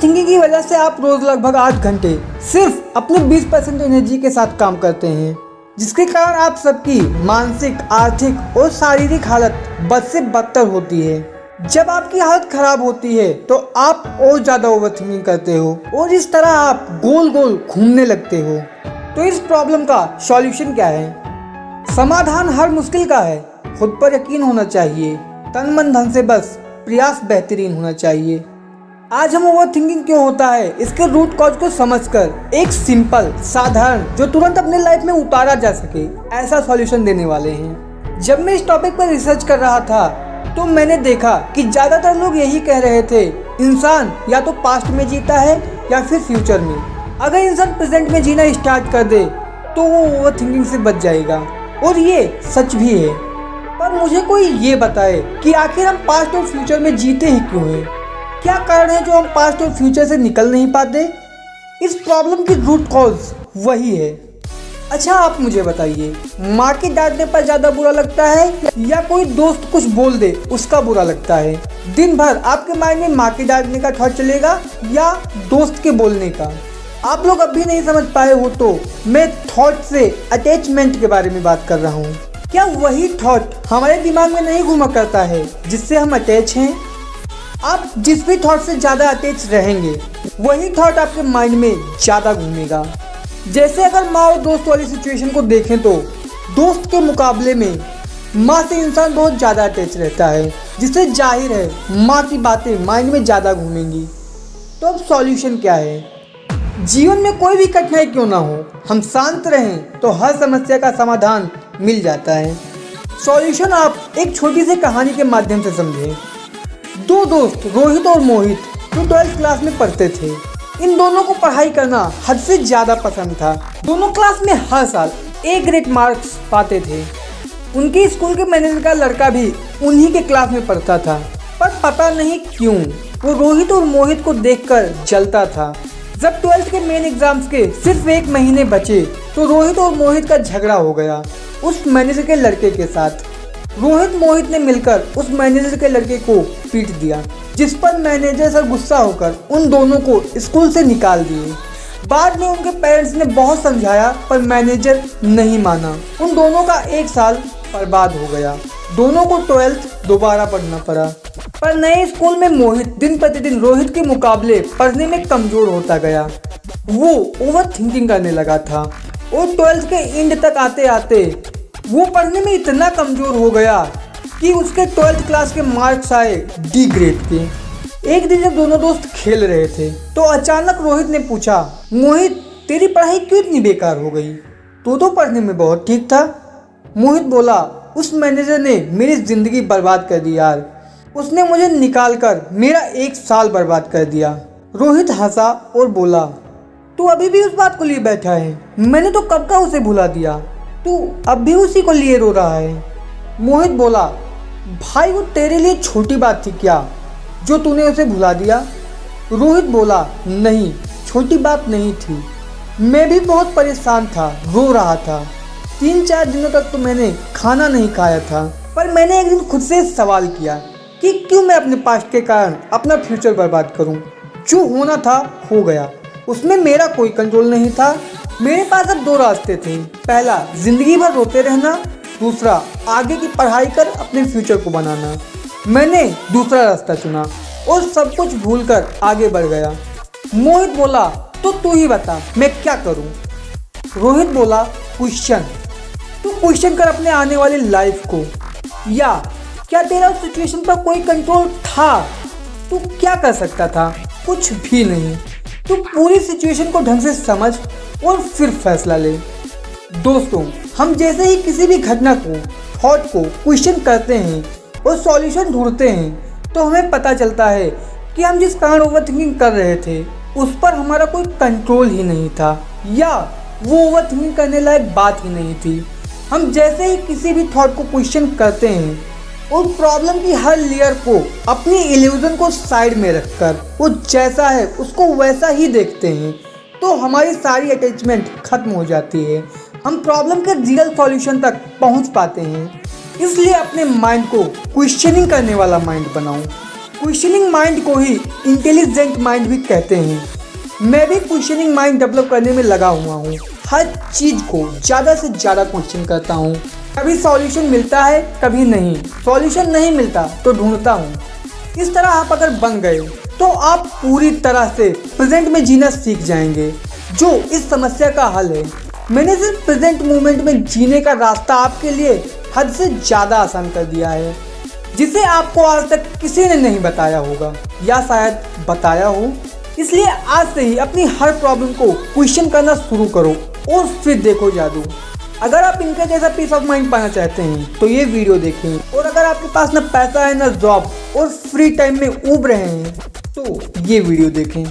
Thinking की वजह से आप रोज लगभग 8 घंटे सिर्फ अपने 20% एनर्जी के साथ काम करते हैं, जिसके कारण आप सबकी मानसिक, आर्थिक और शारीरिक हालत बद से बदतर होती है। जब आपकी हालत खराब होती है तो आप और ज़्यादा ओवर थिंकिंग करते हो और इस तरह आप गोल गोल घूमने लगते हो। तो इस प्रॉब्लम का सॉल्यूशन क्या है? समाधान हर मुश्किल का है। खुद पर यकीन होना चाहिए, तन मन धन से बस प्रयास बेहतरीन होना चाहिए। आज हम ओवर थिंकिंग क्यों होता है इसके रूट कॉज को समझकर एक सिंपल, साधारण, जो तुरंत अपने लाइफ में उतारा जा सके ऐसा सॉल्यूशन देने वाले हैं। जब मैं इस टॉपिक पर रिसर्च कर रहा था तो मैंने देखा कि ज़्यादातर लोग यही कह रहे थे, इंसान या तो पास्ट में जीता है या फिर फ्यूचर में। अगर इंसान प्रेजेंट में जीना स्टार्ट कर दे तो वो ओवर थिंकिंग से बच जाएगा, और ये सच भी है। पर मुझे कोई ये बताए कि आखिर हम पास्ट और फ्यूचर में जीते ही क्यों हैं? क्या कारण है जो हम पास्ट और फ्यूचर से निकल नहीं पाते? इस प्रॉब्लम की रूट कॉज वही है। अच्छा, आप मुझे बताइए, माँ के डांटने पर ज़्यादा बुरा लगता है या कोई दोस्त कुछ बोल दे उसका बुरा लगता है? दिन भर आपके माइंड में माँ के डांटने का थॉट चलेगा या दोस्त के बोलने का? आप लोग अभी नहीं समझ पाए हो तो मैं थॉट से अटैचमेंट के बारे में बात कर रहा हूँ। क्या वही थॉट हमारे दिमाग में नहीं घूमा करता है जिससे हम अटैच हैं? आप जिस भी थॉट से ज़्यादा अटैच रहेंगे वही थॉट आपके माइंड में ज़्यादा घूमेगा। जैसे अगर माँ और दोस्त वाली सिचुएशन को देखें तो दोस्त के मुकाबले में माँ से इंसान बहुत ज़्यादा अटैच रहता है, जिससे जाहिर है माँ की बातें माइंड में ज़्यादा घूमेंगी। तो अब सॉल्यूशन क्या है? जीवन में कोई भी कठिनाई क्यों ना हो, हम शांत रहें तो हर समस्या का समाधान मिल जाता है। सॉल्यूशन आप एक छोटी सी कहानी के माध्यम से समझें। दो दोस्त रोहित और मोहित जो 12th क्लास में पढ़ते थे। इन दोनों को पढ़ाई करना हद से ज़्यादा पसंद था। दोनों क्लास में हर साल ए ग्रेड मार्क्स पाते थे। उनके स्कूल के मैनेजर का लड़का भी उन्हीं के क्लास में पढ़ता था, पर पता नहीं क्यों वो रोहित और मोहित को देखकर जलता था। जब 12th के मेन एग्जाम्स के सिर्फ 1 महीने बचे तो रोहित और मोहित का झगड़ा हो गया उस मैनेजर के लड़के के साथ। रोहित मोहित ने मिलकर उस मैनेजर के लड़के को पीट दिया, जिस पर मैनेजर सर गुस्सा होकर उन दोनों को स्कूल से निकाल दिए। बाद में उनके पेरेंट्स ने बहुत समझाया पर मैनेजर नहीं माना। उन दोनों का 1 साल बर्बाद हो गया। दोनों को 12th दोबारा पढ़ना पड़ा। पर नए स्कूल में मोहित दिन प्रतिदिन रोहित के मुकाबले पढ़ने में कमजोर होता गया। वो ओवर थिंकिंग करने लगा था और 12th के एंड तक आते आते वो पढ़ने में इतना कमजोर हो गया कि उसके 12th क्लास के मार्क्स आए D ग्रेड के। एक दिन जब दोनों दोस्त खेल रहे थे तो अचानक रोहित ने पूछा, मोहित तेरी पढ़ाई क्यों इतनी बेकार हो गई? तू तो पढ़ने में बहुत ठीक था। मोहित बोला, उस मैनेजर ने मेरी ज़िंदगी बर्बाद कर दी यार। उसने मुझे निकाल कर मेरा 1 साल बर्बाद कर दिया। रोहित हंसा और बोला, तू अभी भी उस बात को लिए बैठा है? मैंने तो कब का उसे भुला दिया, तू अब भी उसी को लिए रो रहा है। मोहित बोला, भाई वो तेरे लिए छोटी बात थी क्या जो तूने उसे भुला दिया? रोहित बोला, नहीं छोटी बात नहीं थी, मैं भी बहुत परेशान था, रो रहा था। 3-4 दिनों तक तो मैंने खाना नहीं खाया था। पर मैंने एक दिन खुद से सवाल किया कि क्यों मैं अपने पास्ट के कारण अपना फ्यूचर बर्बाद करूं? जो होना था हो गया, उसमें मेरा कोई कंट्रोल नहीं था। मेरे पास अब 2 रास्ते थे, पहला जिंदगी भर रोते रहना, दूसरा आगे की पढ़ाई कर अपने फ्यूचर को बनाना। मैंने दूसरा रास्ता चुना और सब कुछ भूलकर आगे बढ़ गया। मोहित बोला, तो तू ही बता मैं क्या करूं? रोहित बोला, क्वेश्चन, तू क्वेश्चन कर अपने आने वाली लाइफ को। या क्या तेरा उस सिचुएशन पर कोई कंट्रोल था? तू क्या कर सकता था? कुछ भी नहीं। तू पूरी सिचुएशन को ढंग से समझ और फिर फैसला ले। दोस्तों, हम जैसे ही किसी भी घटना को, थॉट को क्वेश्चन करते हैं और सॉल्यूशन ढूंढते हैं तो हमें पता चलता है कि हम जिस कारण ओवर थिंकिंग कर रहे थे उस पर हमारा कोई कंट्रोल ही नहीं था, या वो ओवर थिंकिंग करने लायक बात ही नहीं थी। हम जैसे ही किसी भी थॉट को क्वेश्चन करते हैं और प्रॉब्लम की हर लेयर को, अपनी इल्यूजन को साइड में रखकर वो जैसा है उसको वैसा ही देखते हैं तो हमारी सारी अटैचमेंट खत्म हो जाती है। हम प्रॉब्लम के रियल सॉल्यूशन तक पहुंच पाते हैं। इसलिए अपने माइंड को क्वेश्चनिंग करने वाला माइंड बनाओ। क्वेश्चनिंग माइंड को ही इंटेलिजेंट माइंड भी कहते हैं। मैं भी क्वेश्चनिंग माइंड डेवलप करने में लगा हुआ हूँ। हर चीज़ को ज़्यादा से ज़्यादा क्वेश्चन करता हूँ। कभी सॉल्यूशन मिलता है, कभी नहीं। सॉल्यूशन नहीं मिलता तो ढूंढता हूँ। इस तरह आप अगर बन गए तो आप पूरी तरह से प्रेजेंट में जीना सीख जाएंगे, जो इस समस्या का हल है। मैंने सिर्फ प्रेजेंट मोमेंट में जीने का रास्ता आपके लिए हद से ज़्यादा आसान कर दिया है, जिसे आपको आज तक किसी ने नहीं बताया होगा, या शायद बताया हो। इसलिए आज से ही अपनी हर प्रॉब्लम को क्वेश्चन करना शुरू करो और फिर देखो जादू। अगर आप इनका जैसा पीस ऑफ माइंड पाना चाहते हैं तो ये वीडियो देखें, और अगर आपके पास ना पैसा है ना जॉब और फ्री टाइम में ऊब रहे हैं तो ये वीडियो देखें।